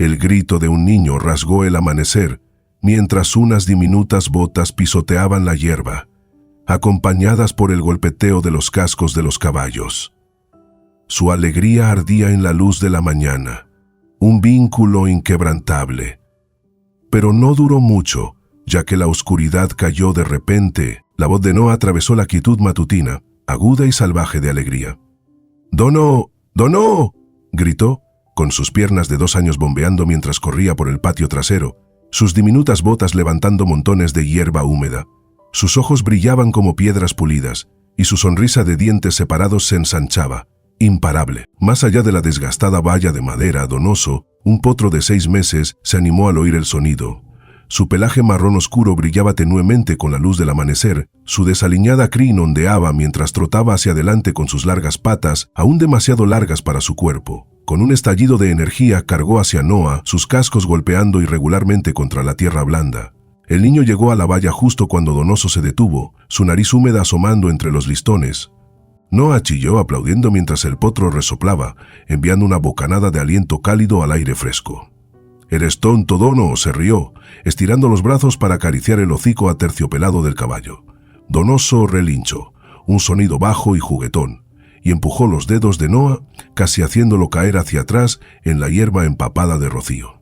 El grito de un niño rasgó el amanecer, mientras unas diminutas botas pisoteaban la hierba, acompañadas por el golpeteo de los cascos de los caballos. Su alegría ardía en la luz de la mañana, un vínculo inquebrantable. Pero no duró mucho, ya que la oscuridad cayó de repente. La voz de Noah atravesó la quietud matutina, aguda y salvaje de alegría. «¡Dono! ¡Dono!», gritó, con sus piernas de 2 años bombeando mientras corría por el patio trasero, sus diminutas botas levantando montones de hierba húmeda. Sus ojos brillaban como piedras pulidas, y su sonrisa de dientes separados se ensanchaba, imparable. Más allá de la desgastada valla de madera, Donoso, un potro de 6 meses, se animó al oír el sonido. Su pelaje marrón oscuro brillaba tenuemente con la luz del amanecer, su desaliñada crin ondeaba mientras trotaba hacia adelante con sus largas patas, aún demasiado largas para su cuerpo. Con un estallido de energía cargó hacia Noah, sus cascos golpeando irregularmente contra la tierra blanda. El niño llegó a la valla justo cuando Donoso se detuvo, su nariz húmeda asomando entre los listones. Noah chilló aplaudiendo mientras el potro resoplaba, enviando una bocanada de aliento cálido al aire fresco. «¿Eres tonto, Dono?», se rió, estirando los brazos para acariciar el hocico aterciopelado del caballo. Donoso relinchó, un sonido bajo y juguetón, y empujó los dedos de Noah, casi haciéndolo caer hacia atrás en la hierba empapada de rocío.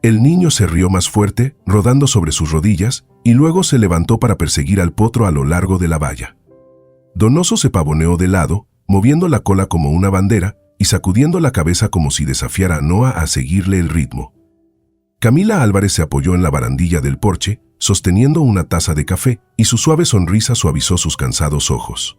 El niño se rió más fuerte, rodando sobre sus rodillas, y luego se levantó para perseguir al potro a lo largo de la valla. Donoso se pavoneó de lado, moviendo la cola como una bandera, y sacudiendo la cabeza como si desafiara a Noah a seguirle el ritmo. Camila Álvarez se apoyó en la barandilla del porche, sosteniendo una taza de café, y su suave sonrisa suavizó sus cansados ojos.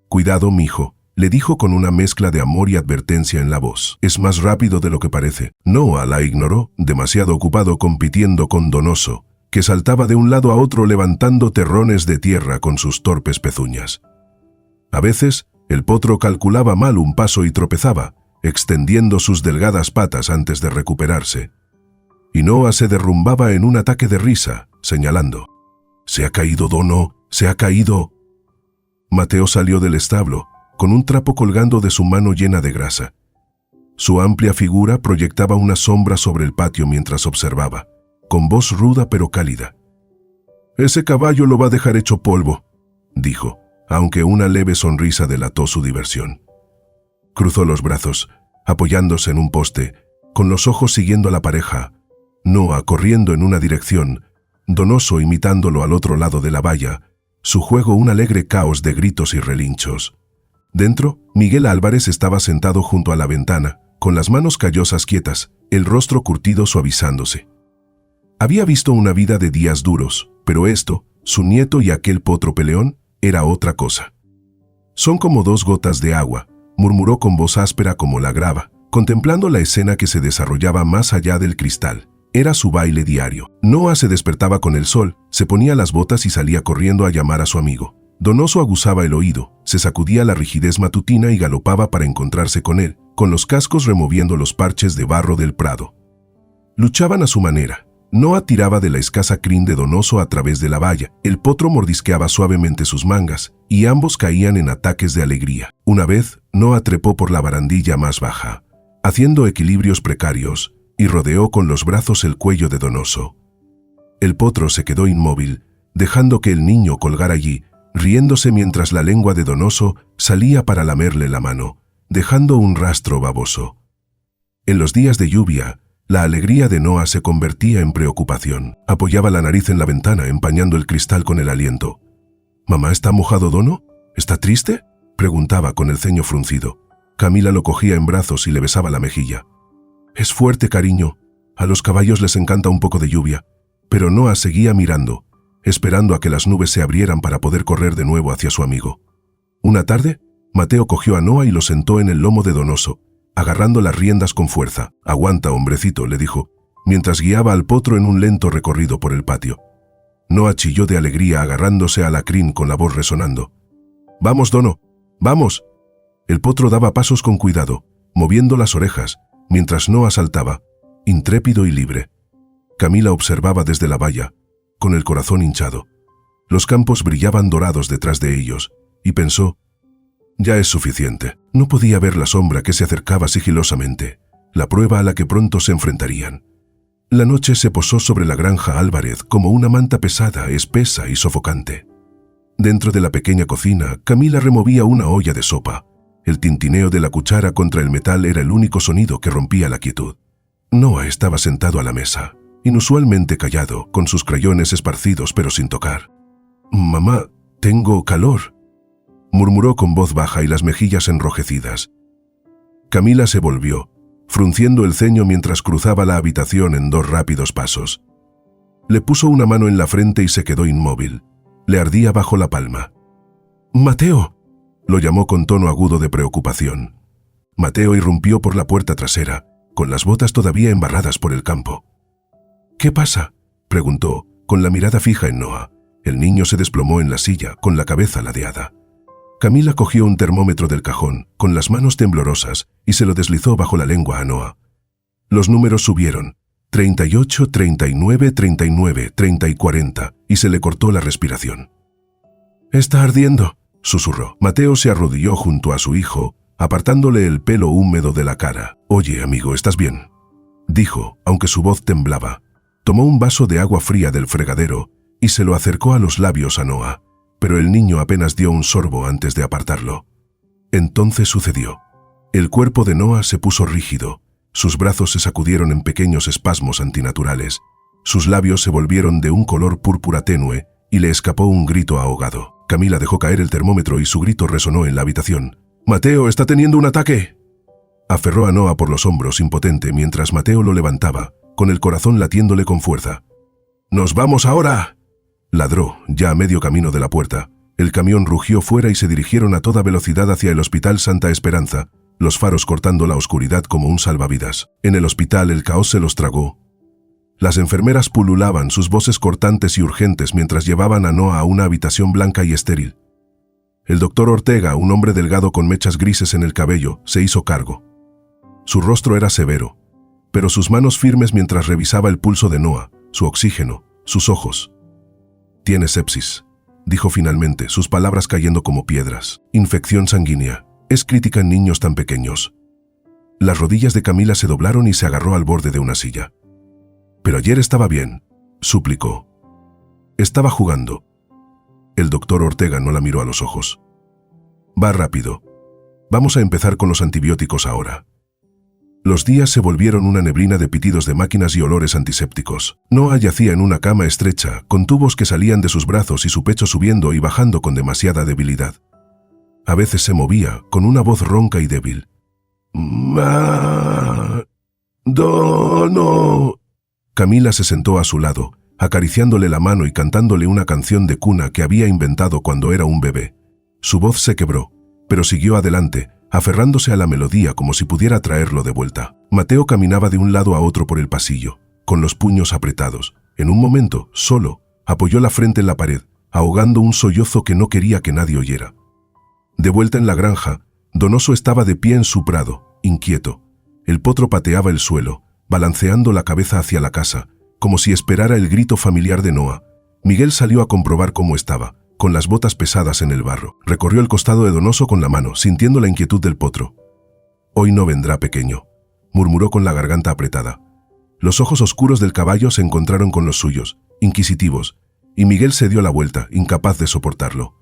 «Cuidado, mijo», le dijo con una mezcla de amor y advertencia en la voz. «Es más rápido de lo que parece». Noah la ignoró, demasiado ocupado compitiendo con Donoso, que saltaba de un lado a otro levantando terrones de tierra con sus torpes pezuñas. A veces, el potro calculaba mal un paso y tropezaba, extendiendo sus delgadas patas antes de recuperarse. Y Noah se derrumbaba en un ataque de risa, señalando: «Se ha caído, Dono, se ha caído». Mateo salió del establo, con un trapo colgando de su mano llena de grasa. Su amplia figura proyectaba una sombra sobre el patio mientras observaba, con voz ruda pero cálida. «Ese caballo lo va a dejar hecho polvo», dijo, aunque una leve sonrisa delató su diversión. Cruzó los brazos, apoyándose en un poste, con los ojos siguiendo a la pareja, Noah corriendo en una dirección, Donoso imitándolo al otro lado de la valla, su juego un alegre caos de gritos y relinchos. Dentro, Miguel Álvarez estaba sentado junto a la ventana, con las manos callosas quietas, el rostro curtido suavizándose. Había visto una vida de días duros, pero esto, su nieto y aquel potro peleón, era otra cosa. «Son como 2 gotas de agua», murmuró con voz áspera como la grava, contemplando la escena que se desarrollaba más allá del cristal. Era su baile diario. Noah se despertaba con el sol, se ponía las botas y salía corriendo a llamar a su amigo. Donoso aguzaba el oído, se sacudía la rigidez matutina y galopaba para encontrarse con él, con los cascos removiendo los parches de barro del prado. Luchaban a su manera. Noah tiraba de la escasa crin de Donoso a través de la valla, el potro mordisqueaba suavemente sus mangas, y ambos caían en ataques de alegría. Una vez, Noah trepó por la barandilla más baja, haciendo equilibrios precarios, y rodeó con los brazos el cuello de Donoso. El potro se quedó inmóvil, dejando que el niño colgara allí, riéndose mientras la lengua de Donoso salía para lamerle la mano, dejando un rastro baboso. En los días de lluvia, la alegría de Noah se convertía en preocupación. Apoyaba la nariz en la ventana, empañando el cristal con el aliento. «¿Mamá está mojado, Dono? ¿Está triste?», preguntaba con el ceño fruncido. Camila lo cogía en brazos y le besaba la mejilla. «Es fuerte, cariño. A los caballos les encanta un poco de lluvia». Pero Noah seguía mirando, esperando a que las nubes se abrieran para poder correr de nuevo hacia su amigo. Una tarde, Mateo cogió a Noah y lo sentó en el lomo de Donoso, agarrando las riendas con fuerza. «Aguanta, hombrecito», le dijo, mientras guiaba al potro en un lento recorrido por el patio. Noah chilló de alegría agarrándose a la crin con la voz resonando. «¡Vamos, Dono! ¡Vamos!». El potro daba pasos con cuidado, moviendo las orejas, mientras Noah saltaba, intrépido y libre. Camila observaba desde la valla, con el corazón hinchado. Los campos brillaban dorados detrás de ellos, y pensó: «Ya es suficiente». No podía ver la sombra que se acercaba sigilosamente, la prueba a la que pronto se enfrentarían. La noche se posó sobre la granja Álvarez como una manta pesada, espesa y sofocante. Dentro de la pequeña cocina, Camila removía una olla de sopa. El tintineo de la cuchara contra el metal era el único sonido que rompía la quietud. Noah estaba sentado a la mesa, inusualmente callado, con sus crayones esparcidos pero sin tocar. «Mamá, tengo calor», murmuró con voz baja y las mejillas enrojecidas. Camila se volvió, frunciendo el ceño mientras cruzaba la habitación en 2 rápidos pasos. Le puso una mano en la frente y se quedó inmóvil. Le ardía bajo la palma. «Mateo», lo llamó con tono agudo de preocupación. Mateo irrumpió por la puerta trasera, con las botas todavía embarradas por el campo. «¿Qué pasa?», preguntó, con la mirada fija en Noah. El niño se desplomó en la silla, con la cabeza ladeada. Camila cogió un termómetro del cajón, con las manos temblorosas, y se lo deslizó bajo la lengua a Noah. Los números subieron, 38, 39, 39, 30 y 40, y se le cortó la respiración. «Está ardiendo», susurró. Mateo se arrodilló junto a su hijo, apartándole el pelo húmedo de la cara. «Oye, amigo, ¿estás bien?», dijo, aunque su voz temblaba. Tomó un vaso de agua fría del fregadero y se lo acercó a los labios a Noah, pero el niño apenas dio un sorbo antes de apartarlo. Entonces sucedió. El cuerpo de Noah se puso rígido, sus brazos se sacudieron en pequeños espasmos antinaturales, sus labios se volvieron de un color púrpura tenue y le escapó un grito ahogado. Camila dejó caer el termómetro y su grito resonó en la habitación. «¡Mateo está teniendo un ataque!». Aferró a Noah por los hombros impotente mientras Mateo lo levantaba, con el corazón latiéndole con fuerza. «¡Nos vamos ahora!», ladró, ya a medio camino de la puerta. El camión rugió fuera y se dirigieron a toda velocidad hacia el Hospital Santa Esperanza, los faros cortando la oscuridad como un salvavidas. En el hospital el caos se los tragó. Las enfermeras pululaban, sus voces cortantes y urgentes mientras llevaban a Noah a una habitación blanca y estéril. El doctor Ortega, un hombre delgado con mechas grises en el cabello, se hizo cargo. Su rostro era severo, pero sus manos firmes mientras revisaba el pulso de Noah, su oxígeno, sus ojos. «Tiene sepsis», dijo finalmente, sus palabras cayendo como piedras. «Infección sanguínea. Es crítica en niños tan pequeños». Las rodillas de Camila se doblaron y se agarró al borde de una silla. «Pero ayer estaba bien», suplicó. «Estaba jugando». El doctor Ortega no la miró a los ojos. «Va rápido. Vamos a empezar con los antibióticos ahora». Los días se volvieron una neblina de pitidos de máquinas y olores antisépticos. Noah yacía en una cama estrecha, con tubos que salían de sus brazos y su pecho subiendo y bajando con demasiada debilidad. A veces se movía, con una voz ronca y débil. «Dono». Camila se sentó a su lado, acariciándole la mano y cantándole una canción de cuna que había inventado cuando era un bebé. Su voz se quebró, pero siguió adelante, aferrándose a la melodía como si pudiera traerlo de vuelta. Mateo caminaba de un lado a otro por el pasillo, con los puños apretados. En un momento, solo, apoyó la frente en la pared, ahogando un sollozo que no quería que nadie oyera. De vuelta en la granja, Donoso estaba de pie en su prado, inquieto. El potro pateaba el suelo, balanceando la cabeza hacia la casa, como si esperara el grito familiar de Noah. Miguel salió a comprobar cómo estaba, con las botas pesadas en el barro. Recorrió el costado de Donoso con la mano, sintiendo la inquietud del potro. «Hoy no vendrá, pequeño», murmuró con la garganta apretada. Los ojos oscuros del caballo se encontraron con los suyos, inquisitivos, y Miguel se dio la vuelta, incapaz de soportarlo.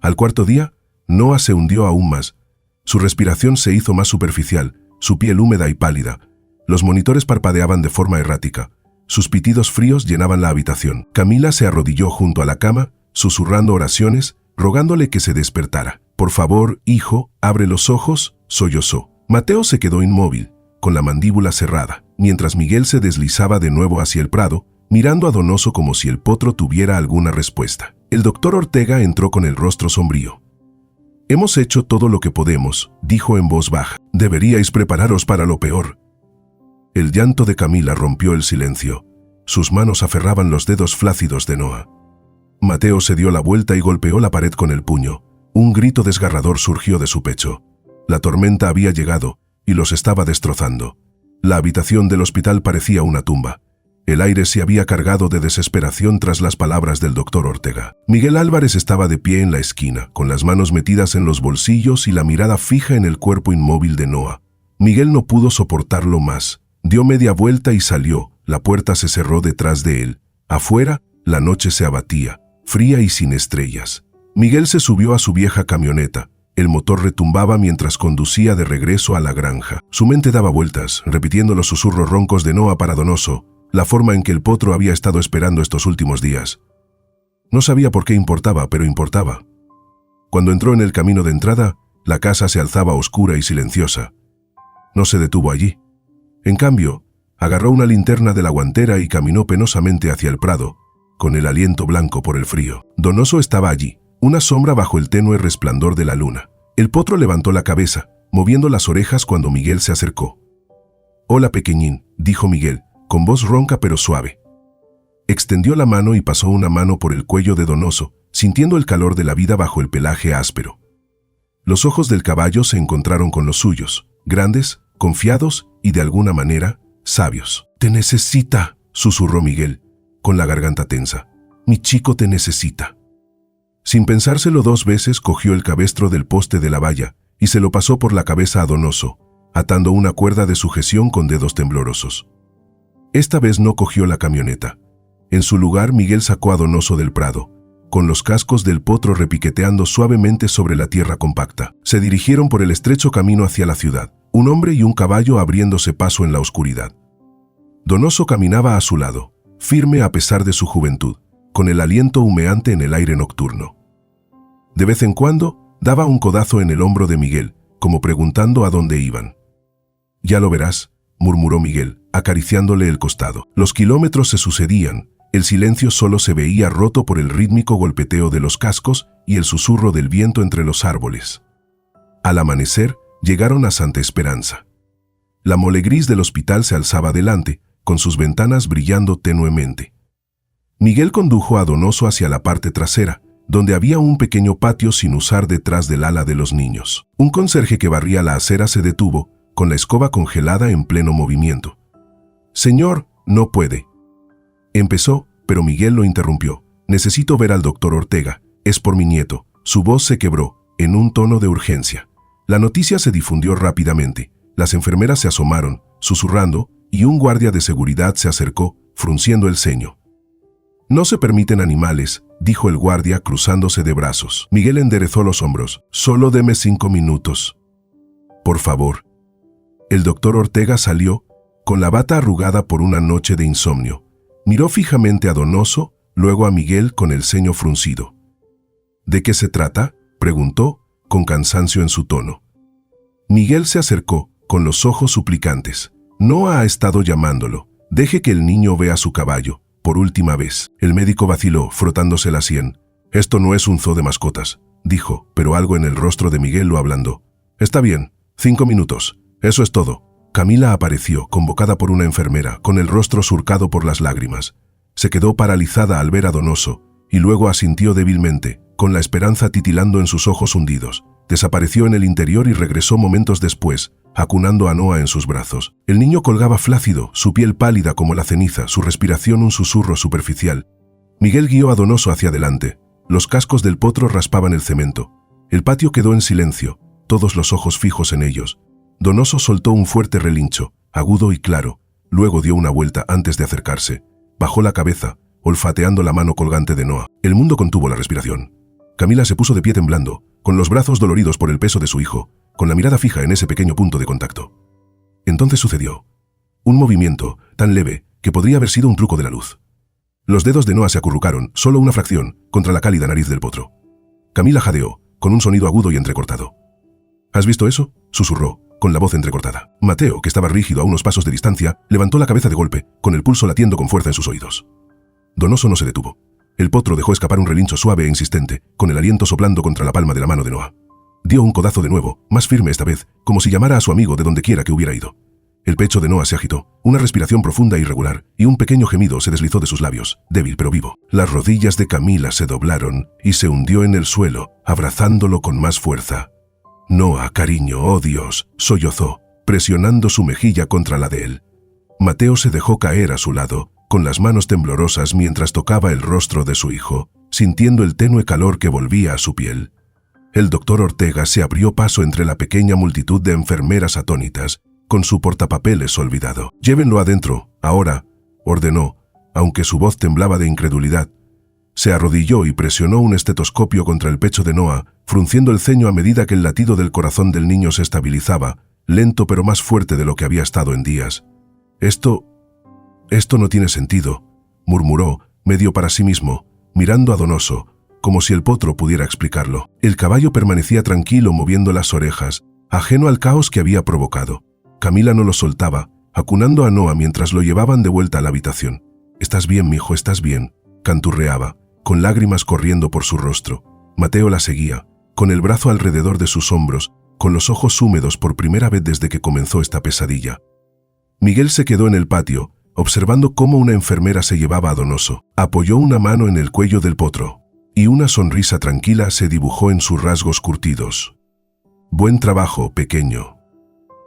Al cuarto día, Noah se hundió aún más. Su respiración se hizo más superficial, su piel húmeda y pálida. Los monitores parpadeaban de forma errática. Sus pitidos fríos llenaban la habitación. Camila se arrodilló junto a la cama, susurrando oraciones, rogándole que se despertara. «Por favor, hijo, abre los ojos», sollozó. Mateo se quedó inmóvil, con la mandíbula cerrada, mientras Miguel se deslizaba de nuevo hacia el prado, mirando a Donoso como si el potro tuviera alguna respuesta. El doctor Ortega entró con el rostro sombrío. «Hemos hecho todo lo que podemos», dijo en voz baja. «Deberíais prepararos para lo peor». El llanto de Camila rompió el silencio. Sus manos aferraban los dedos flácidos de Noah. Mateo se dio la vuelta y golpeó la pared con el puño. Un grito desgarrador surgió de su pecho. La tormenta había llegado y los estaba destrozando. La habitación del hospital parecía una tumba. El aire se había cargado de desesperación tras las palabras del doctor Ortega. Miguel Álvarez estaba de pie en la esquina, con las manos metidas en los bolsillos y la mirada fija en el cuerpo inmóvil de Noah. Miguel no pudo soportarlo más. Dio media vuelta y salió. La puerta se cerró detrás de él. Afuera, la noche se abatía, fría y sin estrellas. Miguel se subió a su vieja camioneta. El motor retumbaba mientras conducía de regreso a la granja. Su mente daba vueltas, repitiendo los susurros roncos de Noa para Donoso, la forma en que el potro había estado esperando estos últimos días. No sabía por qué importaba, pero importaba. Cuando entró en el camino de entrada, la casa se alzaba oscura y silenciosa. No se detuvo allí. En cambio, agarró una linterna de la guantera y caminó penosamente hacia el prado, con el aliento blanco por el frío. Donoso estaba allí, una sombra bajo el tenue resplandor de la luna. El potro levantó la cabeza, moviendo las orejas cuando Miguel se acercó. «Hola, pequeñín», dijo Miguel, con voz ronca pero suave. Extendió la mano y pasó una mano por el cuello de Donoso, sintiendo el calor de la vida bajo el pelaje áspero. Los ojos del caballo se encontraron con los suyos, grandes, confiados y de alguna manera, sabios. «Te necesita», susurró Miguel, con la garganta tensa. «Mi chico te necesita». Sin pensárselo 2 veces, cogió el cabestro del poste de la valla y se lo pasó por la cabeza a Donoso, atando una cuerda de sujeción con dedos temblorosos. Esta vez no cogió la camioneta. En su lugar, Miguel sacó a Donoso del prado, con los cascos del potro repiqueteando suavemente sobre la tierra compacta. Se dirigieron por el estrecho camino hacia la ciudad, un hombre y un caballo abriéndose paso en la oscuridad. Donoso caminaba a su lado, firme a pesar de su juventud, con el aliento humeante en el aire nocturno. De vez en cuando, daba un codazo en el hombro de Miguel, como preguntando a dónde iban. «Ya lo verás», murmuró Miguel, acariciándole el costado. Los kilómetros se sucedían, el silencio solo se veía roto por el rítmico golpeteo de los cascos y el susurro del viento entre los árboles. Al amanecer, llegaron a Santa Esperanza. La mole gris del hospital se alzaba delante, con sus ventanas brillando tenuemente. Miguel condujo a Donoso hacia la parte trasera, donde había un pequeño patio sin usar detrás del ala de los niños. Un conserje que barría la acera se detuvo, con la escoba congelada en pleno movimiento. «Señor, no puede». Empezó, pero Miguel lo interrumpió. «Necesito ver al doctor Ortega. Es por mi nieto». Su voz se quebró, en un tono de urgencia. La noticia se difundió rápidamente. Las enfermeras se asomaron, susurrando, y un guardia de seguridad se acercó, frunciendo el ceño. «No se permiten animales», dijo el guardia cruzándose de brazos. Miguel enderezó los hombros. «Solo deme 5 minutos. Por favor». El doctor Ortega salió, con la bata arrugada por una noche de insomnio. Miró fijamente a Donoso, luego a Miguel con el ceño fruncido. «¿De qué se trata?», preguntó, con cansancio en su tono. Miguel se acercó, con los ojos suplicantes. «No ha estado llamándolo. Deje que el niño vea su caballo, por última vez». El médico vaciló, frotándose la sien. «Esto no es un zoo de mascotas», dijo, pero algo en el rostro de Miguel lo ablandó. «Está bien, 5 minutos. Eso es todo». Camila apareció, convocada por una enfermera, con el rostro surcado por las lágrimas. Se quedó paralizada al ver a Donoso, y luego asintió débilmente, con la esperanza titilando en sus ojos hundidos. Desapareció en el interior y regresó momentos después, acunando a Noa en sus brazos. El niño colgaba flácido, su piel pálida como la ceniza, su respiración un susurro superficial. Miguel guió a Donoso hacia adelante. Los cascos del potro raspaban el cemento. El patio quedó en silencio, todos los ojos fijos en ellos. Donoso soltó un fuerte relincho, agudo y claro. Luego dio una vuelta antes de acercarse. Bajó la cabeza, olfateando la mano colgante de Noa. El mundo contuvo la respiración. Camila se puso de pie temblando, con los brazos doloridos por el peso de su hijo, con la mirada fija en ese pequeño punto de contacto. Entonces sucedió. Un movimiento, tan leve, que podría haber sido un truco de la luz. Los dedos de Noa se acurrucaron, solo una fracción, contra la cálida nariz del potro. Camila jadeó, con un sonido agudo y entrecortado. «¿Has visto eso?», susurró, con la voz entrecortada. Mateo, que estaba rígido a unos pasos de distancia, levantó la cabeza de golpe, con el pulso latiendo con fuerza en sus oídos. Donoso no se detuvo. El potro dejó escapar un relincho suave e insistente, con el aliento soplando contra la palma de la mano de Noa. Dio un codazo de nuevo, más firme esta vez, como si llamara a su amigo de donde quiera que hubiera ido. El pecho de Noa se agitó, una respiración profunda e irregular, y un pequeño gemido se deslizó de sus labios, débil pero vivo. Las rodillas de Camila se doblaron y se hundió en el suelo, abrazándolo con más fuerza. «Noa, cariño, oh Dios», sollozó, presionando su mejilla contra la de él. Mateo se dejó caer a su lado, con las manos temblorosas mientras tocaba el rostro de su hijo, sintiendo el tenue calor que volvía a su piel. El doctor Ortega se abrió paso entre la pequeña multitud de enfermeras atónitas con su portapapeles olvidado. «Llévenlo adentro, ahora», ordenó, aunque su voz temblaba de incredulidad. Se arrodilló y presionó un estetoscopio contra el pecho de Noah, frunciendo el ceño a medida que el latido del corazón del niño se estabilizaba, lento pero más fuerte de lo que había estado en días. Esto no tiene sentido», murmuró, medio para sí mismo, mirando a Donoso, como si el potro pudiera explicarlo. El caballo permanecía tranquilo moviendo las orejas, ajeno al caos que había provocado. Camila no lo soltaba, acunando a Noah mientras lo llevaban de vuelta a la habitación. «Estás bien, mijo, estás bien», canturreaba, con lágrimas corriendo por su rostro. Mateo la seguía, con el brazo alrededor de sus hombros, con los ojos húmedos por primera vez desde que comenzó esta pesadilla. Miguel se quedó en el patio, observando cómo una enfermera se llevaba a Donoso. Apoyó una mano en el cuello del potro, y una sonrisa tranquila se dibujó en sus rasgos curtidos. «Buen trabajo, pequeño»,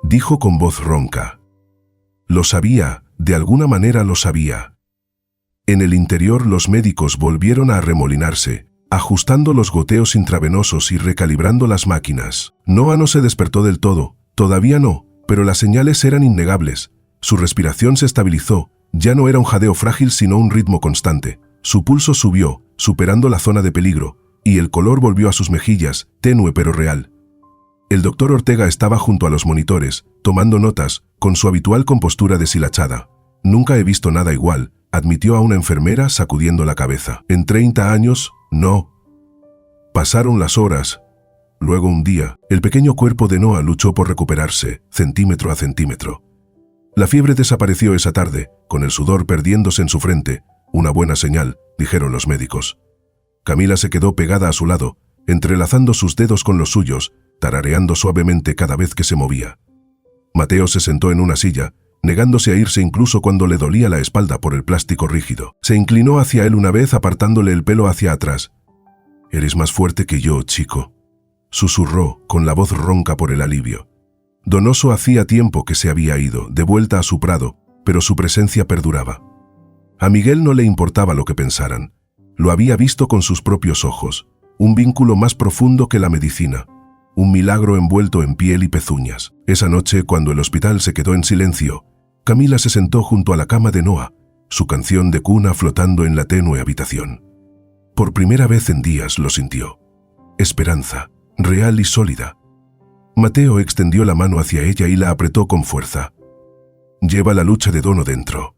dijo con voz ronca. Lo sabía, de alguna manera lo sabía. En el interior los médicos volvieron a arremolinarse, ajustando los goteos intravenosos y recalibrando las máquinas. Noah no se despertó del todo, todavía no, pero las señales eran innegables. Su respiración se estabilizó, ya no era un jadeo frágil sino un ritmo constante. Su pulso subió, superando la zona de peligro, y el color volvió a sus mejillas, tenue pero real. El doctor Ortega estaba junto a los monitores, tomando notas, con su habitual compostura deshilachada. «Nunca he visto nada igual», admitió a una enfermera sacudiendo la cabeza. «En 30 años, no». Pasaron las horas. Luego un día, el pequeño cuerpo de Noah luchó por recuperarse, centímetro a centímetro. La fiebre desapareció esa tarde, con el sudor perdiéndose en su frente. Una buena señal, dijeron los médicos. Camila se quedó pegada a su lado, entrelazando sus dedos con los suyos, tarareando suavemente cada vez que se movía. Mateo se sentó en una silla, negándose a irse incluso cuando le dolía la espalda por el plástico rígido. Se inclinó hacia él una vez apartándole el pelo hacia atrás. «Eres más fuerte que yo, chico», susurró, con la voz ronca por el alivio. Donoso hacía tiempo que se había ido, de vuelta a su prado, pero su presencia perduraba. A Miguel no le importaba lo que pensaran. Lo había visto con sus propios ojos, un vínculo más profundo que la medicina, un milagro envuelto en piel y pezuñas. Esa noche, cuando el hospital se quedó en silencio, Camila se sentó junto a la cama de Noah, su canción de cuna flotando en la tenue habitación. Por primera vez en días lo sintió. Esperanza, real y sólida. Mateo extendió la mano hacia ella y la apretó con fuerza. «Lleva la lucha de Dono dentro»,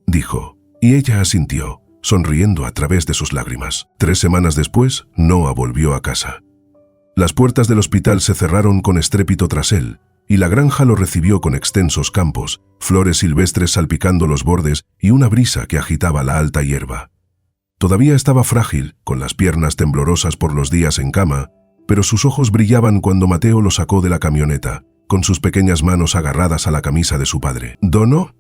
dijo, y ella asintió, sonriendo a través de sus lágrimas. 3 semanas después, Noah volvió a casa. Las puertas del hospital se cerraron con estrépito tras él, y la granja lo recibió con extensos campos, flores silvestres salpicando los bordes y una brisa que agitaba la alta hierba. Todavía estaba frágil, con las piernas temblorosas por los días en cama, pero sus ojos brillaban cuando Mateo lo sacó de la camioneta, con sus pequeñas manos agarradas a la camisa de su padre. «¿Dono?»,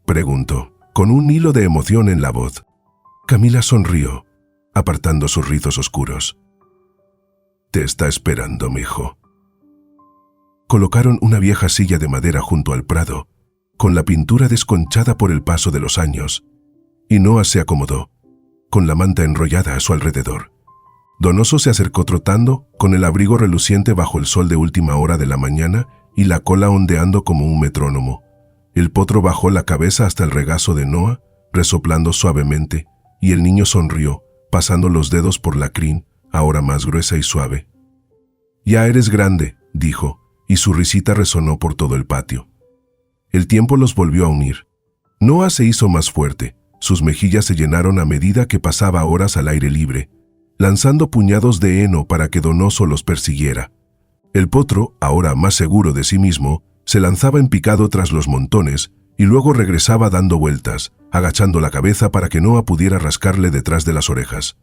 preguntó, con un hilo de emoción en la voz. Camila sonrió, apartando sus rizos oscuros. «Te está esperando, mijo». Colocaron una vieja silla de madera junto al prado, con la pintura desconchada por el paso de los años, y Noah se acomodó, con la manta enrollada a su alrededor. Donoso se acercó trotando, con el abrigo reluciente bajo el sol de última hora de la mañana y la cola ondeando como un metrónomo. El potro bajó la cabeza hasta el regazo de Noah, resoplando suavemente, y el niño sonrió, pasando los dedos por la crin, ahora más gruesa y suave. «Ya eres grande», dijo, y su risita resonó por todo el patio. El tiempo los volvió a unir. Noah se hizo más fuerte, sus mejillas se llenaron a medida que pasaba horas al aire libre, lanzando puñados de heno para que Donoso los persiguiera. El potro, ahora más seguro de sí mismo, se lanzaba en picado tras los montones y luego regresaba dando vueltas, agachando la cabeza para que Noah pudiera rascarle detrás de las orejas.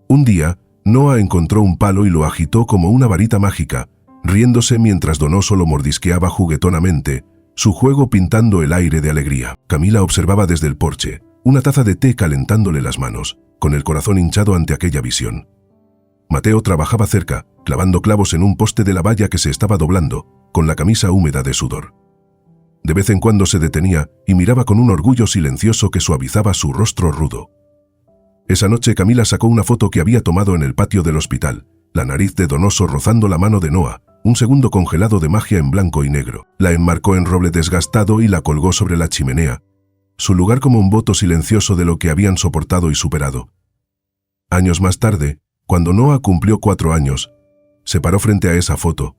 Un día, Noah encontró un palo y lo agitó como una varita mágica, riéndose mientras Donoso lo mordisqueaba juguetonamente, su juego pintando el aire de alegría. Camila observaba desde el porche, una taza de té calentándole las manos, con el corazón hinchado ante aquella visión. Mateo trabajaba cerca, clavando clavos en un poste de la valla que se estaba doblando, con la camisa húmeda de sudor. De vez en cuando se detenía y miraba con un orgullo silencioso que suavizaba su rostro rudo. Esa noche Camila sacó una foto que había tomado en el patio del hospital, la nariz de Donoso rozando la mano de Noah, un segundo congelado de magia en blanco y negro. La enmarcó en roble desgastado y la colgó sobre la chimenea, su lugar como un voto silencioso de lo que habían soportado y superado. Años más tarde, cuando Noah cumplió 4 años, se paró frente a esa foto,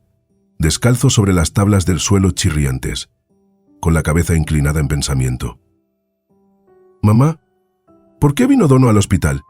descalzo sobre las tablas del suelo chirriantes, con la cabeza inclinada en pensamiento. «Mamá, ¿por qué vino Dono al hospital?»,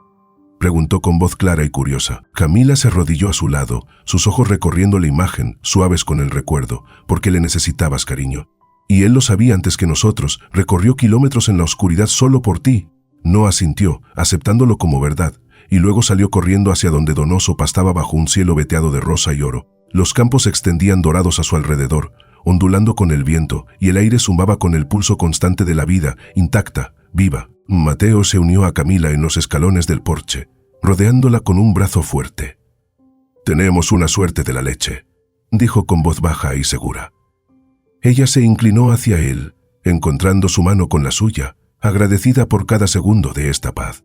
preguntó con voz clara y curiosa. Camila se arrodilló a su lado, sus ojos recorriendo la imagen, suaves con el recuerdo, porque le necesitabas, cariño. Y él lo sabía antes que nosotros, recorrió kilómetros en la oscuridad solo por ti. Noah asintió, aceptándolo como verdad, y luego salió corriendo hacia donde Donoso pastaba bajo un cielo veteado de rosa y oro. Los campos se extendían dorados a su alrededor, ondulando con el viento, y el aire zumbaba con el pulso constante de la vida, intacta, viva. Mateo se unió a Camila en los escalones del porche, rodeándola con un brazo fuerte. «Tenemos una suerte de la leche», dijo con voz baja y segura. Ella se inclinó hacia él, encontrando su mano con la suya, agradecida por cada segundo de esta paz.